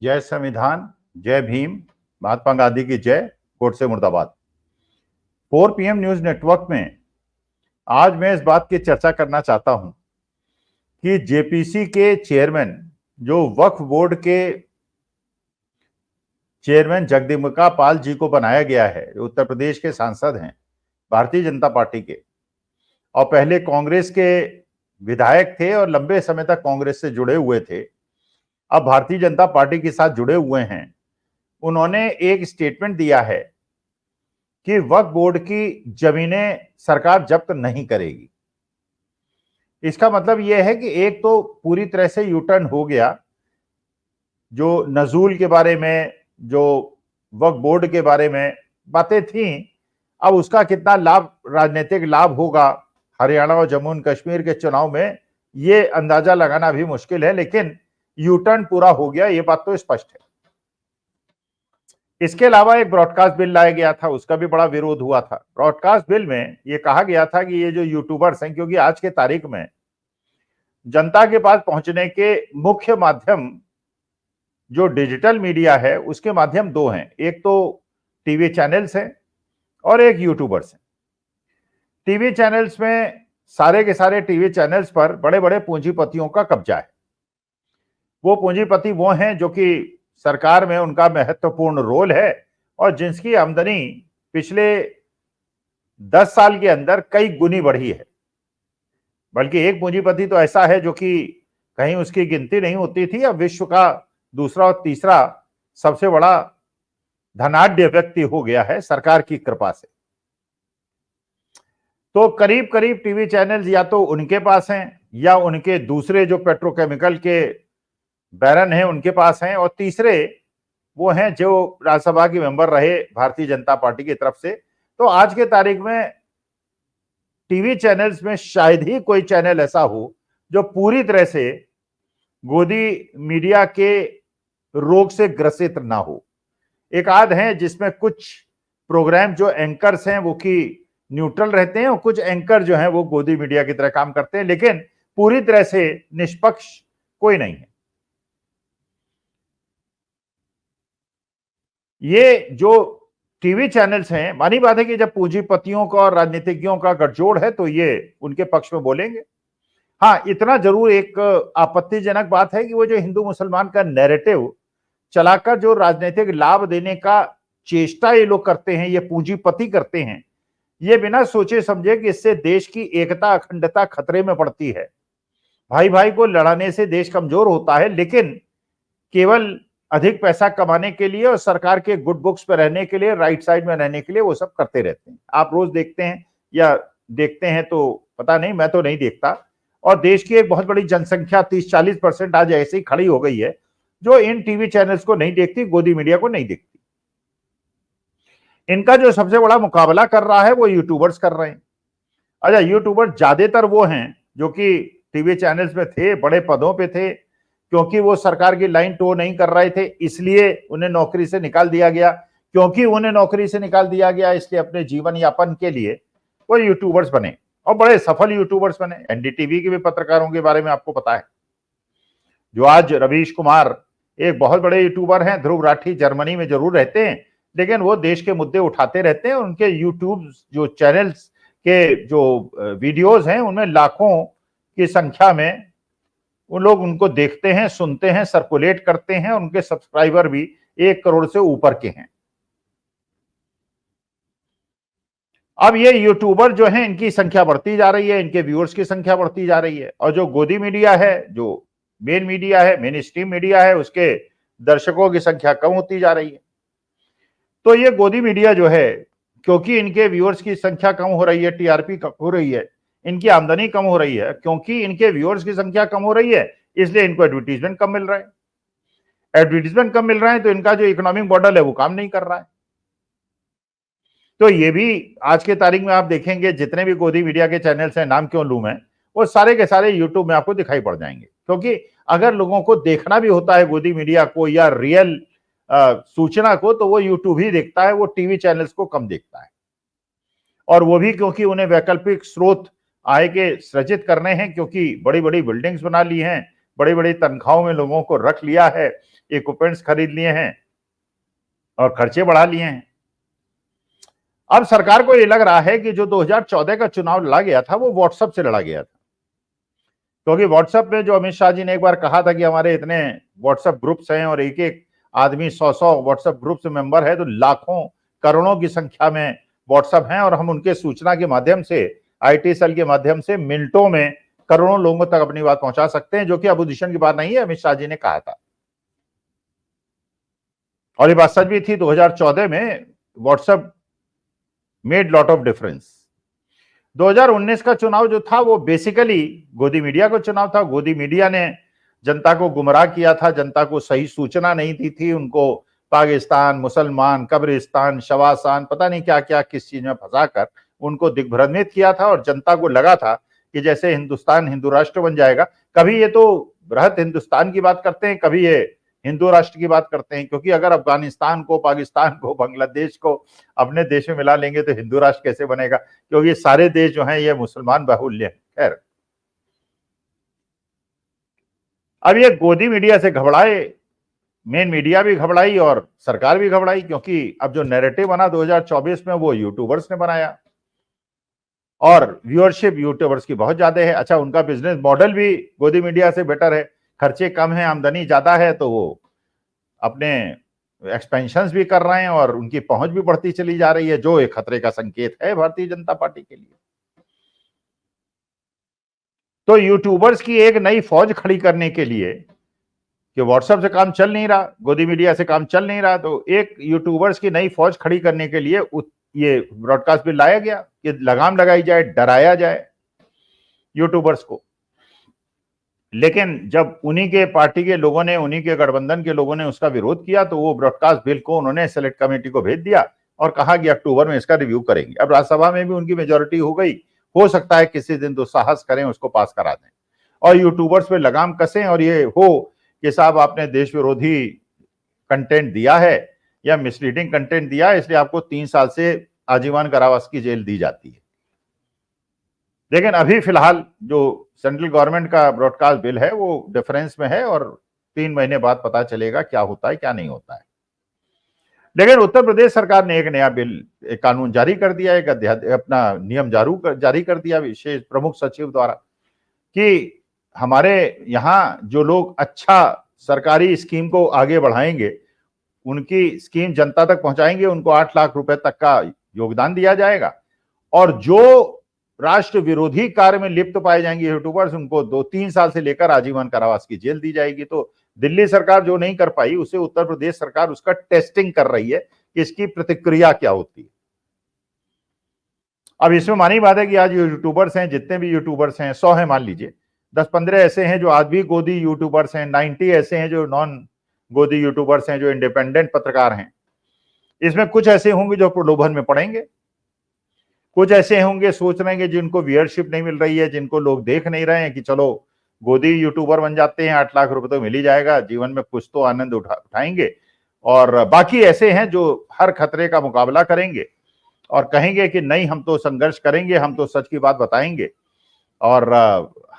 जय संविधान, जय भीम, महात्मा गांधी की जय, कोर्ट से मुर्दाबाद। 4 PM न्यूज नेटवर्क में आज मैं इस बात की चर्चा करना चाहता हूं कि जेपीसी के चेयरमैन, जो वक्फ बोर्ड के चेयरमैन जगदम्बिका पाल जी को बनाया गया है, जो उत्तर प्रदेश के सांसद हैं भारतीय जनता पार्टी के, और पहले कांग्रेस के विधायक थे और लंबे समय तक कांग्रेस से जुड़े हुए थे, अब भारतीय जनता पार्टी के साथ जुड़े हुए हैं। उन्होंने एक स्टेटमेंट दिया है कि वक्फ बोर्ड की जमीनें सरकार जब्त नहीं करेगी। इसका मतलब यह है कि एक तो पूरी तरह से यूटर्न हो गया, जो नजूल के बारे में, जो वक्फ बोर्ड के बारे में बातें थी, अब उसका कितना लाभ, राजनीतिक लाभ होगा हरियाणा और जम्मू एंड कश्मीर के चुनाव में, ये अंदाजा लगाना भी मुश्किल है, लेकिन यूटर्न पूरा हो गया, ये बात तो स्पष्ट है। इसके अलावा एक ब्रॉडकास्ट बिल लाया गया था, उसका भी बड़ा विरोध हुआ था। ब्रॉडकास्ट बिल में यह कहा गया था कि ये जो यूट्यूबर्स हैं, क्योंकि आज के तारीख में जनता के पास पहुंचने के मुख्य माध्यम जो डिजिटल मीडिया है, उसके माध्यम दो हैं, एक तो टीवी चैनल्स हैं और एक यूट्यूबर्स हैं। टीवी चैनल्स में सारे के सारे टीवी चैनल्स पर बड़े बड़े पूंजीपतियों का कब्जा है। वो पूंजीपति वो हैं जो कि सरकार में उनका महत्वपूर्ण रोल है और जिसकी आमदनी पिछले 10 साल के अंदर कई गुनी बढ़ी है। बल्कि एक पूंजीपति तो ऐसा है जो कि कहीं उसकी गिनती नहीं होती थी, अब विश्व का दूसरा और तीसरा सबसे बड़ा धनाढ्य व्यक्ति हो गया है सरकार की कृपा से। तो करीब करीब टीवी चैनल्स या तो उनके पास हैं या उनके दूसरे जो पेट्रोकेमिकल के बैरन हैं उनके पास हैं, और तीसरे वो हैं जो राज्यसभा के मेंबर रहे भारतीय जनता पार्टी की तरफ से। तो आज के तारीख में टीवी चैनल्स में शायद ही कोई चैनल ऐसा हो जो पूरी तरह से गोदी मीडिया के रोग से ग्रसित ना हो। एक आध है जिसमें कुछ प्रोग्राम जो एंकर्स हैं वो कि न्यूट्रल रहते हैं और कुछ एंकर जो हैं वो गोदी मीडिया की तरह काम करते हैं, लेकिन पूरी तरह से निष्पक्ष कोई नहीं है। ये जो टीवी चैनल्स हैं, मानी बात है कि जब पूंजीपतियों का और राजनीतिज्ञों का गठजोड़ है तो ये उनके पक्ष में बोलेंगे। हाँ, इतना जरूर एक आपत्तिजनक बात है कि वो जो हिंदू मुसलमान का नैरेटिव चलाकर जो राजनीतिक लाभ देने का चेष्टा ये लोग करते हैं, ये पूंजीपति करते हैं, ये बिना सोचे समझे कि इससे देश की एकता अखंडता खतरे में पड़ती है। भाई भाई को लड़ाने से देश कमजोर होता है, लेकिन केवल अधिक पैसा कमाने के लिए और सरकार के गुड बुक्स पे रहने के लिए, राइट साइड में रहने के लिए वो सब करते रहते हैं। आप रोज देखते हैं या देखते हैं तो पता नहीं, मैं तो नहीं देखता। और देश की एक बहुत बड़ी जनसंख्या 30-40% आज ऐसे ही खड़ी हो गई है जो इन टीवी चैनल्स को नहीं देखती, गोदी मीडिया को नहीं देखती। इनका जो सबसे बड़ा मुकाबला कर रहा है वो यूट्यूबर्स कर रहे हैं। अच्छा, यूट्यूबर ज्यादातर वो हैं जो कि टीवी चैनल्स में थे, बड़े पदों पे थे, क्योंकि वो सरकार की लाइन टो नहीं कर रहे थे इसलिए उन्हें नौकरी से निकाल दिया गया। क्योंकि उन्हें नौकरी से निकाल दिया गया इसलिए अपने जीवन यापन के लिए वो यूट्यूबर्स बने और बड़े सफल यूट्यूबर्स बने। एनडीटीवी के भी पत्रकारों के बारे में आपको पता है, जो आज रवीश कुमार एक बहुत बड़े यूट्यूबर हैं। ध्रुव राठी जर्मनी में जरूर रहते हैं, लेकिन वो देश के मुद्दे उठाते रहते हैं। उनके यूट्यूब जो चैनल्स के जो वीडियोस हैं उनमें लाखों की संख्या में उन लोग उनको देखते हैं, सुनते हैं, सर्कुलेट करते हैं। उनके सब्सक्राइबर भी 1 करोड़ से ऊपर के हैं। अब ये यूट्यूबर जो हैं इनकी संख्या बढ़ती जा रही है, इनके व्यूअर्स की संख्या बढ़ती जा रही है, और जो गोदी मीडिया है, जो मेन मीडिया है, मेन स्ट्रीम मीडिया है, उसके दर्शकों की संख्या कम होती जा रही है। तो ये गोदी मीडिया जो है, क्योंकि इनके व्यूअर्स की संख्या कम हो रही है, टीआरपी कम हो रही है, इनकी आमदनी कम हो रही है, क्योंकि इनके व्यूअर्स की संख्या कम हो रही है इसलिए इनको एडवर्टीजमेंट कम मिल रहा है। एडवर्टीजमेंट कम मिल रहा है तो इनका जो इकोनॉमिक मॉडल है वो काम नहीं कर रहा है। तो ये भी आज के तारीख में आप देखेंगे जितने भी गोदी मीडिया के चैनल्स हैं, नाम क्यों लूं मैं, वो सारे के सारे यूट्यूब में आपको दिखाई पड़ जाएंगे। क्योंकि अगर लोगों को देखना भी होता है गोदी मीडिया को या रियल सूचना को, तो वो यूट्यूब ही देखता है, वो टीवी चैनल्स को कम देखता है। और वो भी क्योंकि उन्हें वैकल्पिक स्रोत आय के सृजित करने हैं, क्योंकि बड़ी बड़ी बिल्डिंग्स बना ली हैं, बड़ी बड़ी तनख्वाहों में लोगों को रख लिया है, इक्विपमेंट्स खरीद लिए हैं और खर्चे बढ़ा लिए हैं। अब सरकार को ये लग रहा है कि जो 2014 का चुनाव लड़ा गया था वो व्हाट्सएप से लड़ा गया था, क्योंकि व्हाट्सएप में जो अमित शाह जी ने एक बार कहा था कि हमारे इतने व्हाट्सएप ग्रुप्स हैं और एक एक आदमी 100 व्हाट्सएप ग्रुप से मेंबर है, तो लाखों करोड़ों की संख्या में व्हाट्सएप हैं और हम उनके सूचना के माध्यम से, आईटी सेल के माध्यम से मिनटों में करोड़ों लोगों तक अपनी बात पहुंचा सकते हैं, जो कि अपोजिशन की बात नहीं है, अमित शाह जी ने कहा था। और ये बात सच भी थी। 2014 में WhatsApp made lot of difference. 2019 का चुनाव जो था वो बेसिकली गोदी मीडिया का चुनाव था। गोदी मीडिया ने जनता को गुमराह किया था, जनता को सही सूचना नहीं दी थी, उनको पाकिस्तान, मुसलमान, कब्रिस्तान, शवासान, पता नहीं क्या क्या किस चीज में फंसाकर उनको दिग्भ्रमित किया था और जनता को लगा था कि जैसे हिंदुस्तान हिंदू राष्ट्र बन जाएगा। कभी ये तो बृहत हिंदुस्तान की बात करते हैं, कभी ये हिंदू राष्ट्र की बात करते हैं, क्योंकि अगर अफगानिस्तान को, पाकिस्तान को, बांग्लादेश को अपने देश में मिला लेंगे तो हिंदू राष्ट्र कैसे बनेगा, क्योंकि सारे देश जो हैं ये मुसलमान बाहुल्य है। खैर, अब ये गोदी मीडिया से घबराए, मेन मीडिया भी घबराई और सरकार भी घबराई, क्योंकि अब जो नैरेटिव बना 2024 में वो यूट्यूबर्स ने बनाया और व्यूअरशिप यूट्यूबर्स की बहुत ज्यादा है। अच्छा, उनका बिजनेस मॉडल भी गोदी मीडिया से बेटर है, खर्चे कम है, आमदनी ज्यादा है, तो वो अपने एक्सपेंशंस भी कर रहे हैं और उनकी पहुंच भी बढ़ती चली जा रही है, जो एक खतरे का संकेत है भारतीय जनता पार्टी के लिए। तो यूट्यूबर्स की एक नई फौज खड़ी करने के लिए, कि व्हाट्सएप से काम चल नहीं रहा, गोदी मीडिया से काम चल नहीं रहा, तो एक यूट्यूबर्स की नई फौज खड़ी करने के लिए ये ब्रॉडकास्ट बिल लाया गया कि लगाम लगाई जाए, डराया जाए यूट्यूबर्स को। लेकिन जब उन्हीं के पार्टी के लोगों ने, उन्हीं के गठबंधन के लोगों ने उसका विरोध किया, तो वो ब्रॉडकास्ट बिल को उन्होंने सेलेक्ट कमेटी को भेज दिया और कहा कि अक्टूबर में इसका रिव्यू करेंगे। अब राज्यसभा में भी उनकी मेजोरिटी हो गई, हो सकता है किसी दिन दुस्साहस करें, उसको पास करा दें और यूट्यूबर्स पे लगाम कसें और ये हो कि साहब आपने देश विरोधी कंटेंट दिया है या मिसलीडिंग कंटेंट दिया है, इसलिए आपको 3 साल से आजीवन कारावास की जेल दी जाती है। लेकिन अभी फिलहाल जो सेंट्रल गवर्नमेंट का ब्रॉडकास्ट बिल है वो डिफरेंस में है और 3 महीने बाद पता चलेगा क्या होता है क्या नहीं होता है। लेकिन उत्तर प्रदेश सरकार ने एक नया बिल, एक कानून जारी कर दिया, एक अपना नियम जारी कर दिया विशेष प्रमुख सचिव द्वारा, कि हमारे यहाँ जो लोग अच्छा सरकारी स्कीम को आगे बढ़ाएंगे, उनकी स्कीम जनता तक पहुंचाएंगे, उनको 8 लाख रुपए तक का योगदान दिया जाएगा और जो राष्ट्र विरोधी कार्य में लिप्त पाए जाएंगे यूट्यूबर्स, उनको 2-3 साल से लेकर आजीवन कारावास की जेल दी जाएगी। तो दिल्ली सरकार जो नहीं कर पाई, उसे उत्तर प्रदेश सरकार उसका टेस्टिंग कर रही है कि इसकी प्रतिक्रिया क्या होती है। अब इसमें मानी बात है कि आज यूट्यूबर्स हैं, जितने भी यूट्यूबर्स हैं, 100 हैं मान लीजिए, 10-15 ऐसे हैं जो आज भी गोदी यूट्यूबर्स हैं, 90 ऐसे हैं जो नॉन गोदी यूट्यूबर्स हैं, जो इंडिपेंडेंट पत्रकार हैं। इसमें कुछ ऐसे होंगे जो प्रलोभन में पड़ेंगे, कुछ ऐसे होंगे सोच रहे हैं जिनको व्यूअरशिप नहीं मिल रही है, जिनको लोग देख नहीं रहे हैं, कि चलो गोदी यूट्यूबर बन जाते हैं, 8 लाख रुपए तो मिल ही जाएगा, जीवन में कुछ तो आनंद उठाएंगे। और बाकी ऐसे हैं जो हर खतरे का मुकाबला करेंगे और कहेंगे कि नहीं, हम तो संघर्ष करेंगे, हम तो सच की बात बताएंगे और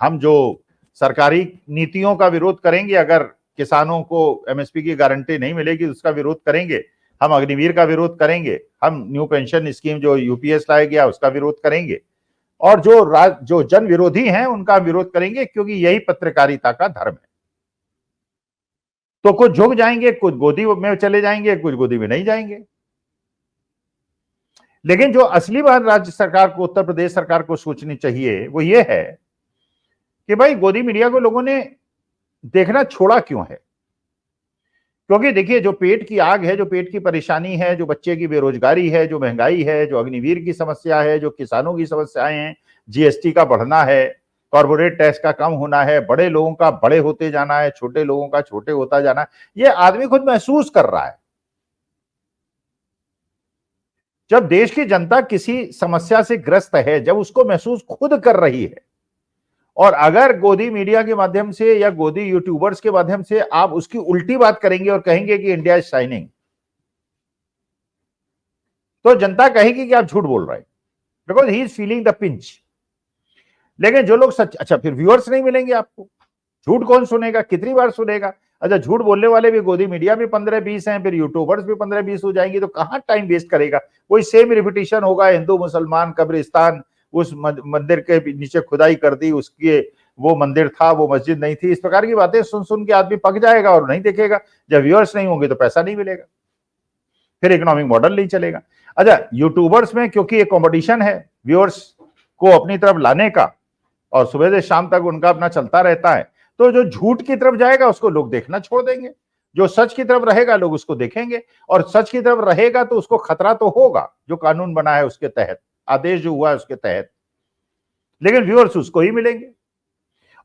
हम जो सरकारी नीतियों का विरोध करेंगे, अगर किसानों को एमएसपी की गारंटी नहीं मिलेगी उसका विरोध करेंगे, हम अग्निवीर का विरोध करेंगे, हम न्यू पेंशन स्कीम जो यूपीएस लाया गया उसका विरोध करेंगे और जो जन विरोधी हैं उनका विरोध करेंगे, क्योंकि यही पत्रकारिता का धर्म है। तो कुछ झुक जाएंगे, कुछ गोदी में चले जाएंगे, कुछ गोदी में नहीं जाएंगे। लेकिन जो असली बात राज्य सरकार को, उत्तर प्रदेश सरकार को सोचनी चाहिए वो ये है कि भाई गोदी मीडिया को लोगों ने देखना छोड़ा क्यों है। क्योंकि देखिए, जो पेट की आग है, जो पेट की परेशानी है, जो बच्चे की बेरोजगारी है, जो महंगाई है, जो अग्निवीर की समस्या है, जो किसानों की समस्याएं हैं, जीएसटी का बढ़ना है, कॉर्पोरेट टैक्स का कम होना है, बड़े लोगों का बड़े होते जाना है, छोटे लोगों का छोटे होता जाना है, ये आदमी खुद महसूस कर रहा है। जब देश की जनता किसी समस्या से ग्रस्त है, जब उसको महसूस खुद कर रही है, और अगर गोदी मीडिया के माध्यम से या गोदी यूट्यूबर्स के माध्यम से आप उसकी उल्टी बात करेंगे और कहेंगे कि इंडिया इज शाइनिंग, तो जनता कहेगी कि आप झूठ बोल रहे हैं, because he is feeling the pinch. लेकिन जो लोग सच, अच्छा फिर व्यूअर्स नहीं मिलेंगे आपको, झूठ कौन सुनेगा, कितनी बार सुनेगा। अच्छा, झूठ बोलने वाले भी गोदी मीडिया भी 15-20 हैं, फिर यूट्यूबर्स भी 15-20 हो जाएंगी, तो कहाँ टाइम वेस्ट करेगा। वही सेम रिपीटिशन होगा, हिंदू मुसलमान कब्रिस्तान, उस मंदिर के नीचे खुदाई कर दी, उसके वो मंदिर था, वो मस्जिद नहीं थी, इस प्रकार की बातें सुन सुन के आदमी पक जाएगा और नहीं देखेगा। जब व्यूअर्स नहीं होंगे तो पैसा नहीं मिलेगा, फिर इकोनॉमिक मॉडल नहीं चलेगा। अच्छा, यूट्यूबर्स में क्योंकि एक कॉम्पिटिशन है व्यूअर्स को अपनी तरफ लाने का, और सुबह से शाम तक उनका अपना चलता रहता है, तो जो झूठ की तरफ जाएगा उसको लोग देखना छोड़ देंगे, जो सच की तरफ रहेगा लोग उसको देखेंगे, और सच की तरफ रहेगा तो उसको खतरा तो होगा, जो कानून बना है उसके तहत, आदेश जो हुआ है उसके तहत, लेकिन व्यूअर्स उसको ही मिलेंगे।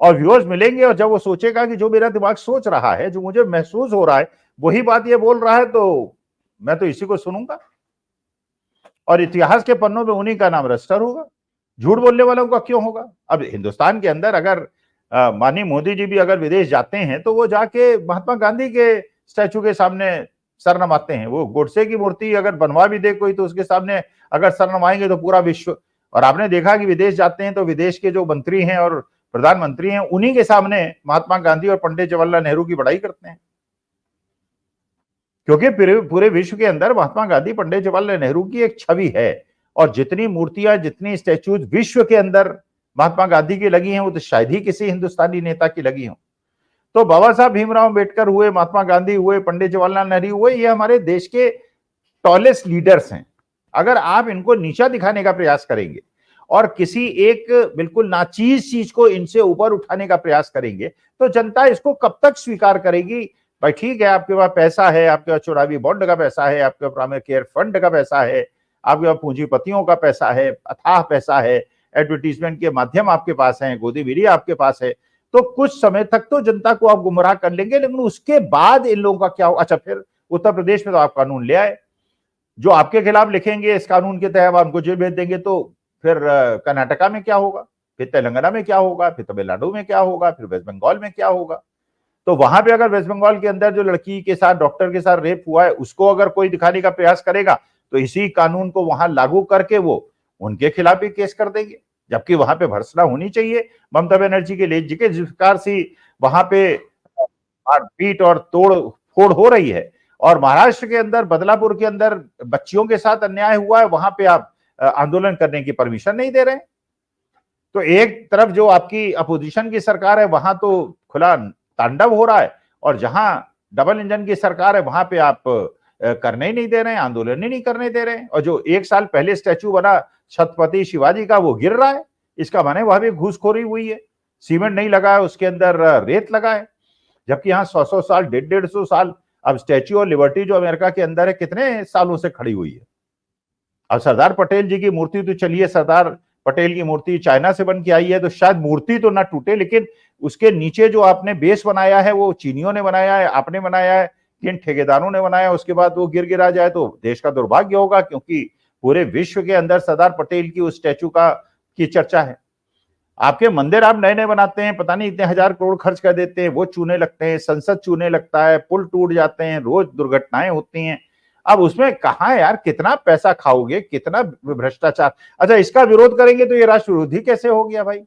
और व्यूअर्स मिलेंगे, और जब वो सोचेगा कि जो मेरा दिमाग सोच रहा है, जो मुझे महसूस हो रहा है, वही बात ये बोल रहा है, तो मैं तो इसी को सुनूंगा, और इतिहास के पन्नों में उन्हीं का नाम रजिस्टर होगा, झूठ बोलने वालों का क्यों होगा। अब हिंदुस्तान के अंदर अगर माननीय मोदी जी भी अगर विदेश जाते हैं तो वो जाके महात्मा गांधी के स्टैचू के सामने सर नमाते हैं। वो गोडसे की मूर्ति अगर बनवा भी दे कोई, तो उसके सामने अगर सर नमाएंगे तो पूरा विश्व। और आपने देखा कि विदेश जाते हैं तो विदेश के जो मंत्री हैं और प्रधानमंत्री हैं, उन्हीं के सामने महात्मा गांधी और पंडित जवाहरलाल नेहरू की बड़ाई करते हैं, क्योंकि पूरे विश्व के अंदर महात्मा गांधी पंडित जवाहरलाल नेहरू की एक छवि है। और जितनी मूर्तियां, जितनी स्टैच्यूज विश्व के अंदर महात्मा गांधी की लगी हैं, वो तो शायद ही किसी हिंदुस्तानी नेता की लगी हो। तो बाबा साहब भीमराव अम्बेडकर हुए, महात्मा गांधी हुए, पंडित जवाहरलाल नेहरू हुए, ये हमारे देश के टॉलेस्ट लीडर्स हैं। अगर आप इनको नीचा दिखाने का प्रयास करेंगे और किसी एक बिल्कुल नाचीज चीज को इनसे ऊपर उठाने का प्रयास करेंगे, तो जनता इसको कब तक स्वीकार करेगी। भाई ठीक है, आपके पास पैसा है, आपके पास चुनावी बॉन्ड का पैसा है, आपके पास प्राइमरी केयर फंड का पैसा है, आपके पास पूंजीपतियों का पैसा है, अथाह पैसा है, एडवर्टीजमेंट के माध्यम आपके पास है, गोदी मीडिया आपके पास है, तो कुछ समय तक तो जनता को आप गुमराह कर लेंगे, लेकिन उसके बाद इन लोगों का क्या हो। अच्छा, फिर उत्तर प्रदेश में तो आप कानून ले आए, जो आपके खिलाफ लिखेंगे इस कानून के तहत आप उनको जेल भेज देंगे, तो फिर कर्नाटका में क्या होगा, फिर तेलंगाना में क्या होगा, फिर तमिलनाडु में क्या होगा, फिर वेस्ट बंगाल में क्या होगा। तो वहां पे अगर वेस्ट बंगाल के अंदर जो लड़की के साथ, डॉक्टर के साथ रेप हुआ है, उसको अगर कोई दिखाने का प्रयास करेगा, तो इसी कानून को वहां लागू करके वो उनके खिलाफ भी केस कर देंगे। जबकि वहां पे भर्त्सना होनी चाहिए ममता बनर्जी के लिए, जिस प्रकार से वहां पे मारपीट और तोड़ फोड़ हो रही है। और महाराष्ट्र के अंदर, बदलापुर के अंदर बच्चियों के साथ अन्याय हुआ है, वहां पे आप आंदोलन करने की परमिशन नहीं दे रहे हैं। तो एक तरफ जो आपकी अपोजिशन की सरकार है, वहां तो खुला तांडव हो रहा है, और जहां डबल इंजन की सरकार है, वहां पे आप करने ही नहीं दे रहे हैं, आंदोलन ही नहीं करने दे रहे हैं। और जो 1 साल पहले स्टैचू बना छत्रपति शिवाजी का, वो गिर रहा है, इसका माने वहां भी घूसखोरी हुई है, सीमेंट नहीं लगा है, उसके अंदर रेत लगा है। जबकि यहाँ 100-100 साल, 150-150 साल, अब स्टैच्यू ऑफ लिबर्टी जो अमेरिका के अंदर है, कितने सालों से खड़ी हुई है। अब सरदार पटेल जी की मूर्ति तो चलिए, सरदार पटेल की मूर्ति चाइना से बन के आई है, तो शायद मूर्ति तो ना टूटे, लेकिन उसके नीचे जो आपने बेस बनाया है वो चीनियों ने बनाया है, आपने बनाया है, किन ठेकेदारों ने बनाया, उसके बाद वो गिर गिरा जाए तो देश का दुर्भाग्य होगा, क्योंकि पूरे विश्व के अंदर सरदार पटेल की उस स्टैचू की चर्चा है। आपके मंदिर आप नए नए बनाते हैं, पता नहीं इतने हजार करोड़ खर्च कर देते हैं, वो चूने लगते हैं, संसद चूने लगता है, पुल टूट जाते हैं, रोज दुर्घटनाएं होती हैं। अब उसमें कहाँ यार, कितना पैसा खाओगे, कितना भ्रष्टाचार। अच्छा, इसका विरोध करेंगे तो ये राष्ट्र विरोधी कैसे हो गया भाई।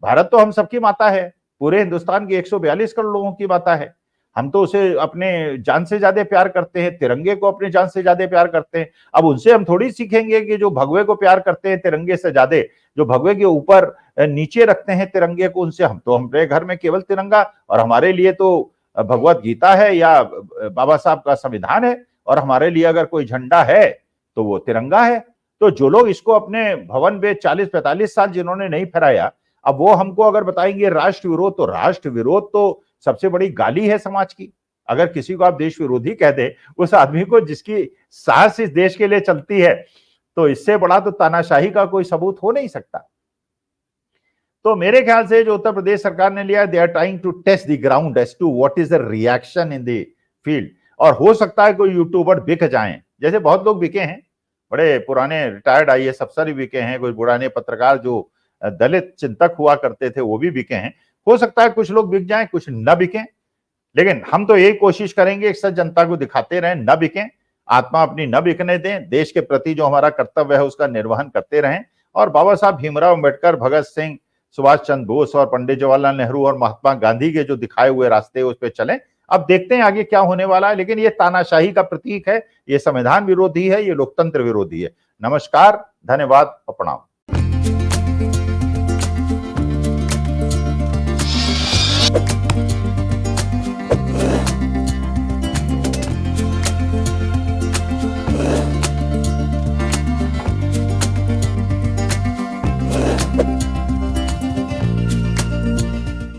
भारत तो हम सबकी माता है, पूरे हिंदुस्तान के 142 करोड़ लोगों की माता है। हम तो उसे अपने जान से ज्यादा प्यार करते हैं, तिरंगे को अपने जान से ज्यादा प्यार करते हैं। अब उनसे हम थोड़ी सीखेंगे कि जो भगवे को प्यार करते हैं तिरंगे से ज्यादा, जो भगवे के ऊपर नीचे रखते हैं तिरंगे को, उनसे हम तो हमारे घर में केवल तिरंगा, और हमारे लिए तो भगवत गीता है या बाबा साहब का संविधान है, और हमारे लिए अगर कोई झंडा है तो वो तिरंगा है। तो जो लोग इसको अपने भवन पे 40-45 साल जिन्होंने नहीं फहराया, अब वो हमको अगर बताएंगे राष्ट्र विरोध, तो राष्ट्र विरोध तो सबसे बड़ी गाली है समाज की। अगर किसी को आप देश विरोधी कह दे, उस आदमी को जिसकी साहस इस देश के लिए चलती है, तो इससे बड़ा तो तानाशाही का कोई सबूत हो नहीं सकता। तो मेरे ख्याल से जो उत्तर प्रदेश सरकार ने लिया, they are trying to test the ground as to what is the reaction in the field. और हो सकता है कोई यूट्यूबर बिक जाएं, जैसे बहुत लोग बिके हैं, बड़े पुराने रिटायर्ड IAS अफसर भी बिके हैं, कोई पुराने पत्रकार जो दलित चिंतक हुआ करते थे वो भी बिके हैं। हो सकता है कुछ लोग बिक जाएं, कुछ न बिकें, लेकिन हम तो यही कोशिश करेंगे कि सच जनता को दिखाते रहें, न बिकें, आत्मा अपनी न बिकने दें, देश के प्रति जो हमारा कर्तव्य है उसका निर्वहन करते रहें। और बाबा साहब भीमराव अम्बेडकर, भगत सिंह, सुभाष चंद्र बोस और पंडित जवाहरलाल नेहरू और महात्मा गांधी के जो दिखाए हुए रास्ते उस पर चलें। अब देखते हैं आगे क्या होने वाला है, लेकिन ये तानाशाही का प्रतीक है, ये संविधान विरोधी है, ये लोकतंत्र विरोधी है। नमस्कार, धन्यवाद और प्रणाम।